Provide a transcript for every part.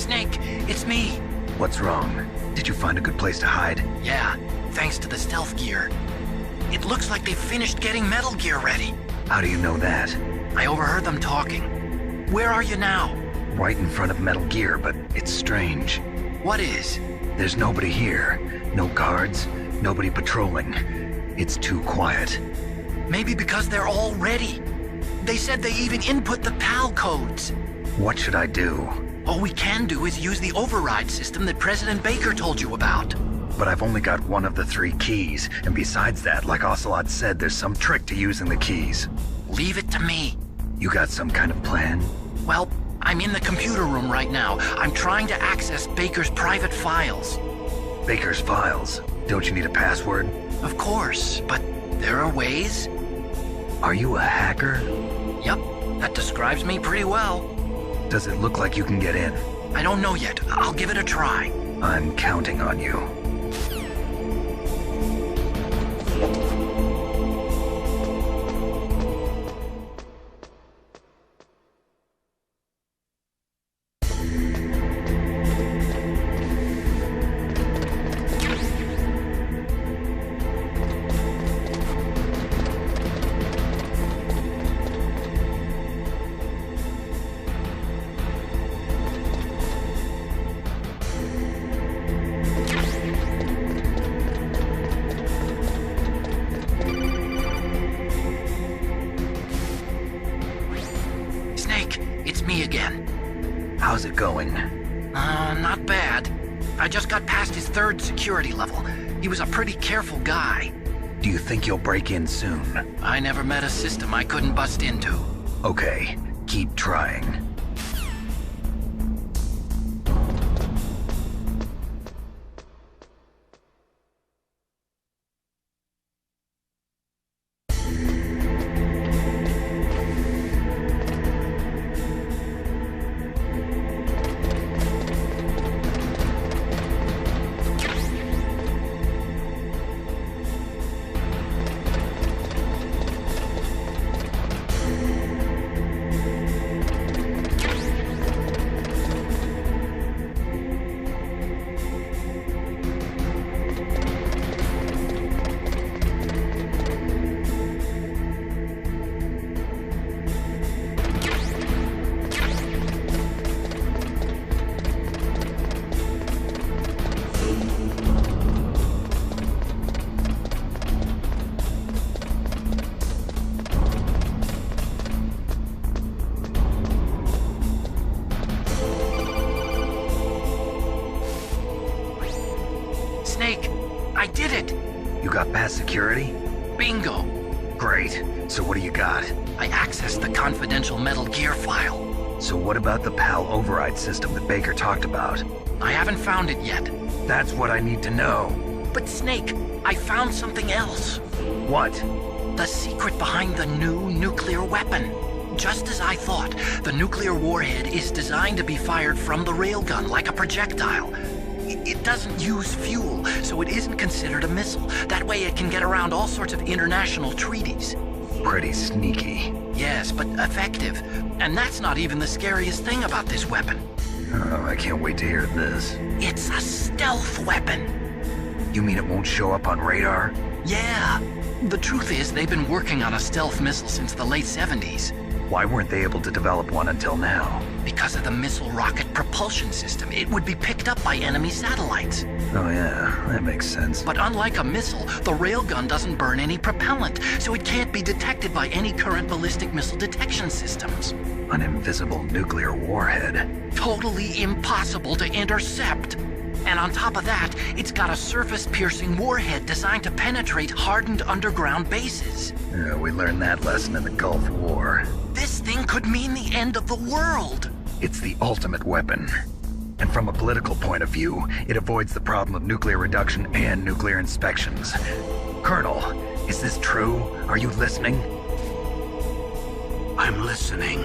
Snake, it's me. What's wrong? Did you find a good place to hide? Yeah, thanks to the stealth gear. It looks like they finished getting Metal Gear ready. How do you know that? I overheard them talking. Where are you now? Right in front of Metal Gear, but it's strange. What is? There's nobody here. No guards, nobody patrolling. It's too quiet. Maybe because they're all ready. They said they even input the PAL codes. What should I do? All we can do is use the override system that President Baker told you about. But I've only got one of the 3 keys, and besides that, like Ocelot said, there's some trick to using the keys. Leave it to me. You got some kind of plan? Well, I'm in the computer room right now. I'm trying to access Baker's private files. Baker's files? Don't you need a password? Of course, but there are ways. Are you a hacker? Yep, that describes me pretty well. Does it look like you can get in? I don't know yet. I'll give it a try. I'm counting on you. How's it going? Not bad. I just got past his 3rd security level. He was a pretty careful guy. Do you think you'll break in soon? I never met a system I couldn't bust into. Okay, keep trying. Snake, I did it! You got past security? Bingo! Great. So what do you got? I accessed the confidential Metal Gear file. So what about the PAL override system that Baker talked about? I haven't found it yet. That's what I need to know. But Snake, I found something else. What? The secret behind the new nuclear weapon. Just as I thought, the nuclear warhead is designed to be fired from the railgun like a projectile. It doesn't use fuel, so it isn't considered a missile. That way it can get around all sorts of international treaties. Pretty sneaky. Yes, but effective. And that's not even the scariest thing about this weapon. Oh, I can't wait to hear this. It's a stealth weapon. You mean it won't show up on radar? Yeah. The truth is, they've been working on a stealth missile since the late 70s. Why weren't they able to develop one until now? Because of the missile rocket propulsion system. It would be picked up by enemy satellites. Oh yeah, that makes sense. But unlike a missile, the railgun doesn't burn any propellant, so it can't be detected by any current ballistic missile detection systems. An invisible nuclear warhead. Totally impossible to intercept. And on top of that, it's got a surface-piercing warhead designed to penetrate hardened underground bases. Yeah, we learned that lesson in the Gulf War. This thing could mean the end of the world. It's the ultimate weapon. And from a political point of view, it avoids the problem of nuclear reduction and nuclear inspections. Colonel, is this true? Are you listening? I'm listening.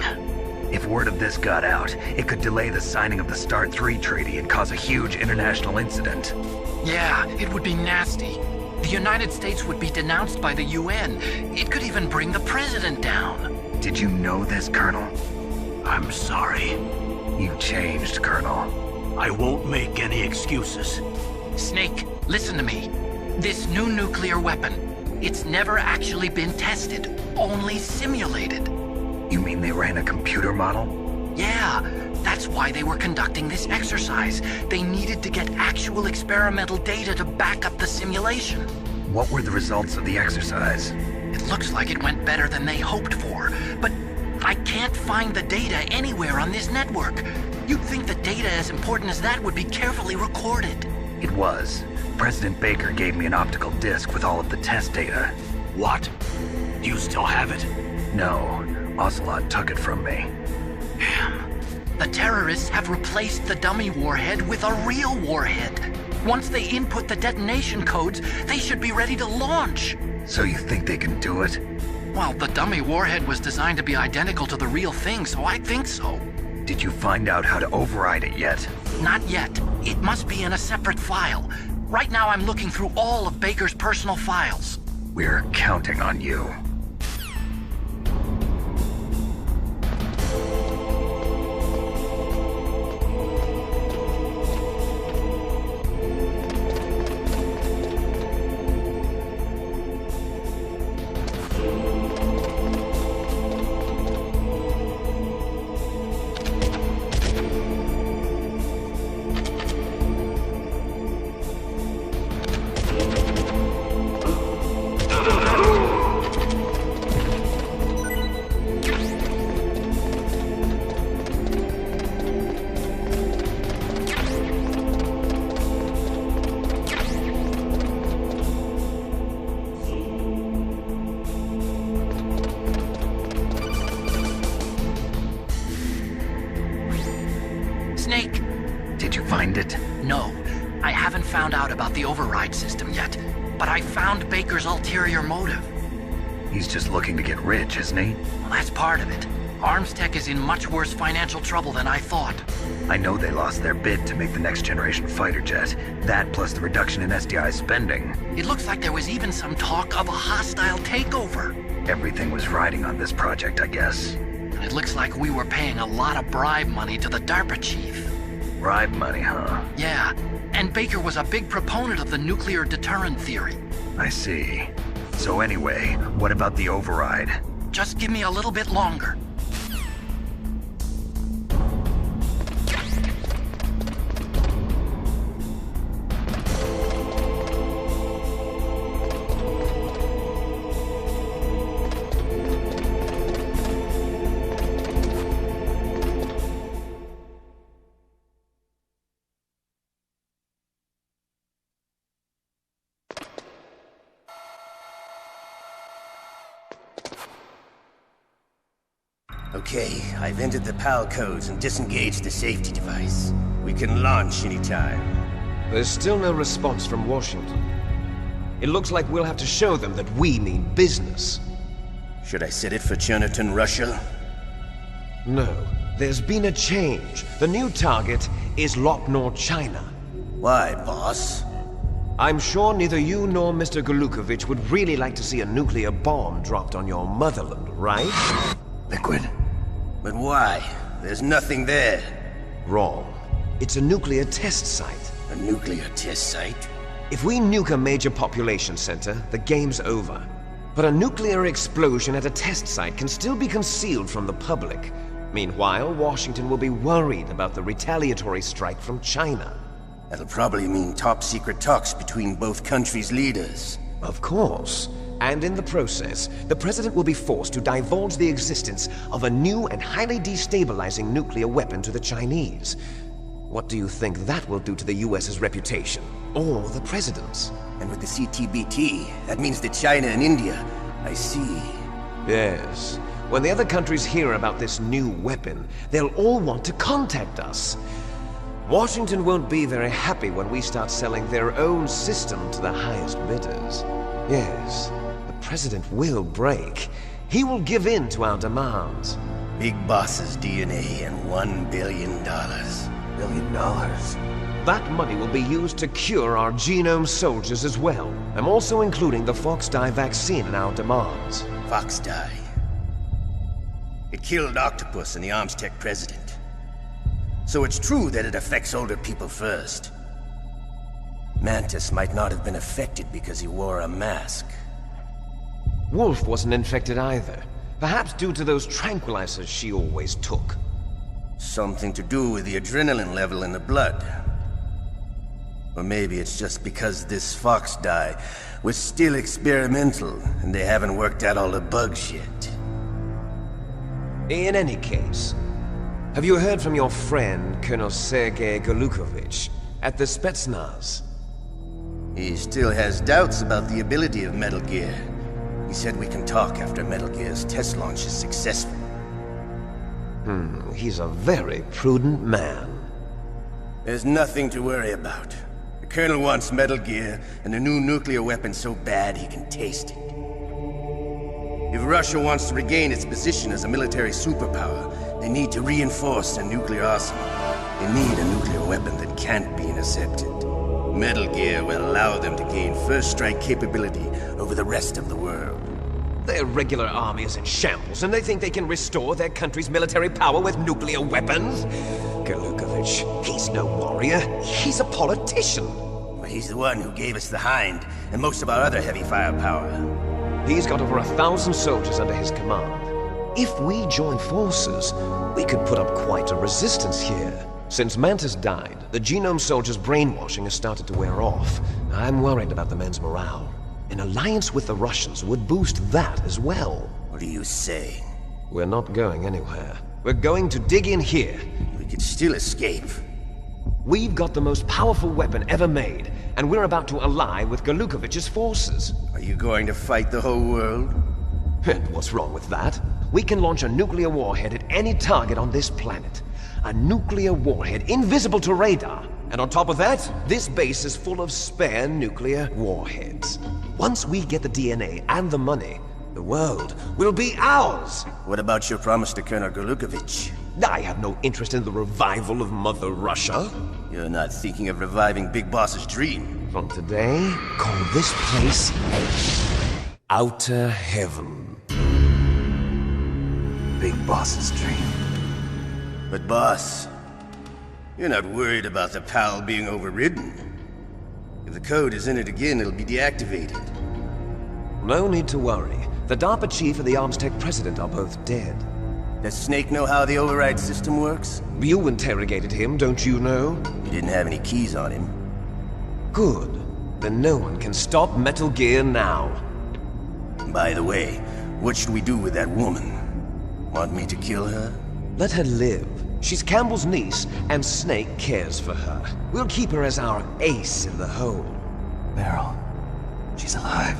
If word of this got out, it could delay the signing of the START 3 treaty and cause a huge international incident. Yeah, it would be nasty. The United States would be denounced by the UN. It could even bring the president down. Did you know this, Colonel? I'm sorry. You changed, Colonel. I won't make any excuses. Snake, listen to me. This new nuclear weapon, it's never actually been tested, only simulated. You mean they ran a computer model? Yeah, that's why they were conducting this exercise. They needed to get actual experimental data to back up the simulation. What were the results of the exercise? It looks like it went better than they hoped for, but I can't find the data anywhere on this network. You'd think the data as important as that would be carefully recorded. It was. President Baker gave me an optical disc with all of the test data. What? Do you still have it? No, Ocelot took it from me. Damn. The terrorists have replaced the dummy warhead with a real warhead. Once they input the detonation codes, they should be ready to launch. So you think they can do it? Well, the dummy warhead was designed to be identical to the real thing, so I think so. Did you find out how to override it yet? Not yet. It must be in a separate file. Right now I'm looking through all of Baker's personal files. We're counting on you. Snake! Did you find it? No, I haven't found out about the override system yet, but I found Baker's ulterior motive. He's just looking to get rich, isn't he? Well, that's part of it. Armstech is in much worse financial trouble than I thought. I know they lost their bid to make the next generation fighter jet. That plus the reduction in SDI spending. It looks like there was even some talk of a hostile takeover. Everything was riding on this project, I guess. And it looks like we were paying a lot of bribe money to the DARPA chief. Bribe money, huh? Yeah, and Baker was a big proponent of the nuclear deterrent theory. I see. So anyway, what about the override? Just give me a little bit longer. Okay, I've entered the PAL codes and disengaged the safety device. We can launch anytime. There's still no response from Washington. It looks like we'll have to show them that we mean business. Should I set it for Cherniton, Russia? No, there's been a change. The new target is Lopnor, China. Why, boss? I'm sure neither you nor Mr. Golukovich would really like to see a nuclear bomb dropped on your motherland, right? Liquid. But why? There's nothing there. Wrong. It's a nuclear test site. A nuclear test site? If we nuke a major population center, the game's over. But a nuclear explosion at a test site can still be concealed from the public. Meanwhile, Washington will be worried about the retaliatory strike from China. That'll probably mean top-secret talks between both countries' leaders. Of course. And in the process, the President will be forced to divulge the existence of a new and highly destabilizing nuclear weapon to the Chinese. What do you think that will do to the US's reputation? Or the President's? And with the CTBT, that means that China and India... I see. Yes. When the other countries hear about this new weapon, they'll all want to contact us. Washington won't be very happy when we start selling their own system to the highest bidders. Yes, the President will break. He will give in to our demands. Big Boss's DNA and $1 billion. $1 billion? That money will be used to cure our genome soldiers as well. I'm also including the Foxdie vaccine in our demands. Foxdie. It killed Octopus and the Armstech president. So it's true that it affects older people first. Mantis might not have been affected because he wore a mask. Wolf wasn't infected either. Perhaps due to those tranquilizers she always took. Something to do with the adrenaline level in the blood. Or maybe it's just because this fox dye was still experimental and they haven't worked out all the bugs yet. In any case, have you heard from your friend, Colonel Sergei Golukovich, at the Spetsnaz? He still has doubts about the ability of Metal Gear. He said we can talk after Metal Gear's test launch is successful. He's a very prudent man. There's nothing to worry about. The Colonel wants Metal Gear and a new nuclear weapon so bad he can taste it. If Russia wants to regain its position as a military superpower, they need to reinforce their nuclear arsenal. They need a nuclear weapon that can't be intercepted. Metal Gear will allow them to gain first strike capability over the rest of the world. Their regular army is in shambles, and they think they can restore their country's military power with nuclear weapons? Golukovich, he's no warrior. He's a politician. But he's the one who gave us the Hind and most of our other heavy firepower. He's got over 1,000 soldiers under his command. If we join forces, we could put up quite a resistance here. Since Mantis died, the Genome Soldier's brainwashing has started to wear off. I'm worried about the men's morale. An alliance with the Russians would boost that as well. What are you saying? We're not going anywhere. We're going to dig in here. We could still escape. We've got the most powerful weapon ever made, and we're about to ally with Golukovich's forces. Are you going to fight the whole world? And what's wrong with that? We can launch a nuclear warhead at any target on this planet. A nuclear warhead invisible to radar. And on top of that, this base is full of spare nuclear warheads. Once we get the DNA and the money, the world will be ours! What about your promise to Colonel Golukovich? I have no interest in the revival of Mother Russia. You're not thinking of reviving Big Boss's dream. From today, call this place Outer Heaven. Big Boss's dream. But boss, you're not worried about the PAL being overridden. If the code is in it again, it'll be deactivated. No need to worry. The DARPA chief and the ArmsTech president are both dead. Does Snake know how the override system works? You interrogated him, don't you know? He didn't have any keys on him. Good. Then no one can stop Metal Gear now. By the way, what should we do with that woman? Want me to kill her? Let her live. She's Campbell's niece, and Snake cares for her. We'll keep her as our ace in the hole. Meryl, she's alive.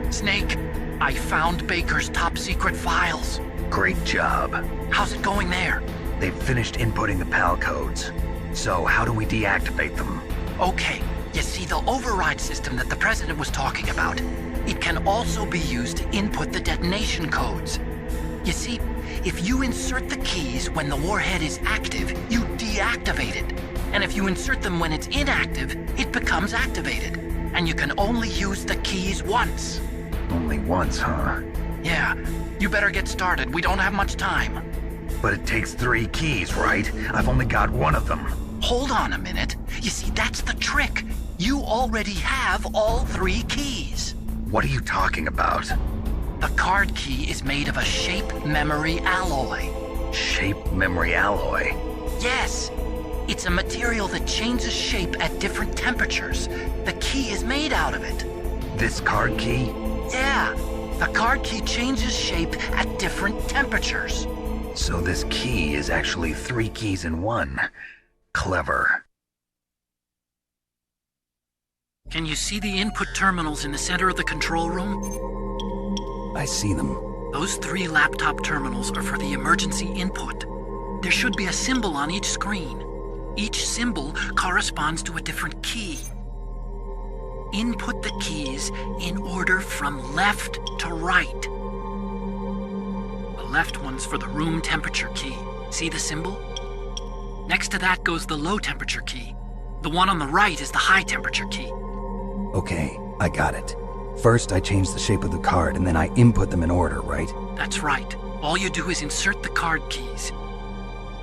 Snake, I found Baker's top-secret files. Great job. How's it going there? They've finished inputting the PAL codes. So how do we deactivate them? Okay, you see the override system that the President was talking about. It can also be used to input the detonation codes. You see, if you insert the keys when the warhead is active, you deactivate it. And if you insert them when it's inactive, it becomes activated. And you can only use the keys once. Only once, huh? Yeah, you better get started. We don't have much time. But it takes 3 keys, right? I've only got 1 of them. Hold on a minute. You see, that's the trick. You already have all 3 keys. What are you talking about? The card key is made of a shape memory alloy. Shape memory alloy? Yes. It's a material that changes shape at different temperatures. The key is made out of it. This card key? Yeah. The card key changes shape at different temperatures. So this key is actually 3 keys in 1. Clever. Can you see the input terminals in the center of the control room? I see them. Those 3 laptop terminals are for the emergency input. There should be a symbol on each screen. Each symbol corresponds to a different key. Input the keys in order from left to right. The left one's for the room temperature key. See the symbol? Next to that goes the low temperature key. The one on the right is the high temperature key. Okay, I got it. First, I change the shape of the card, and then I input them in order, right? That's right. All you do is insert the card keys.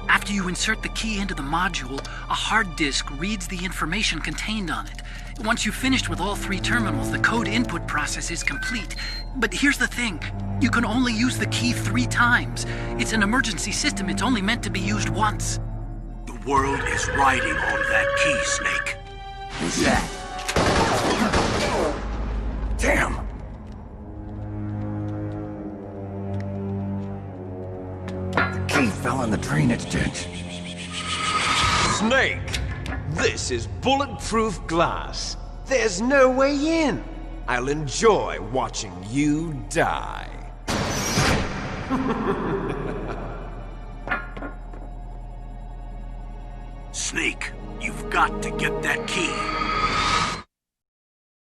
After you insert the key into the module, a hard disk reads the information contained on it. Once you've finished with all 3 terminals, the code input process is complete. But here's the thing. You can only use the key 3 times. It's an emergency system. It's only meant to be used once. The world is riding on that key, Snake. Who's that? Damn! The key fell in the drainage ditch. Snake! This is bulletproof glass. There's no way in. I'll enjoy watching you die. Snake, you've got to get that key.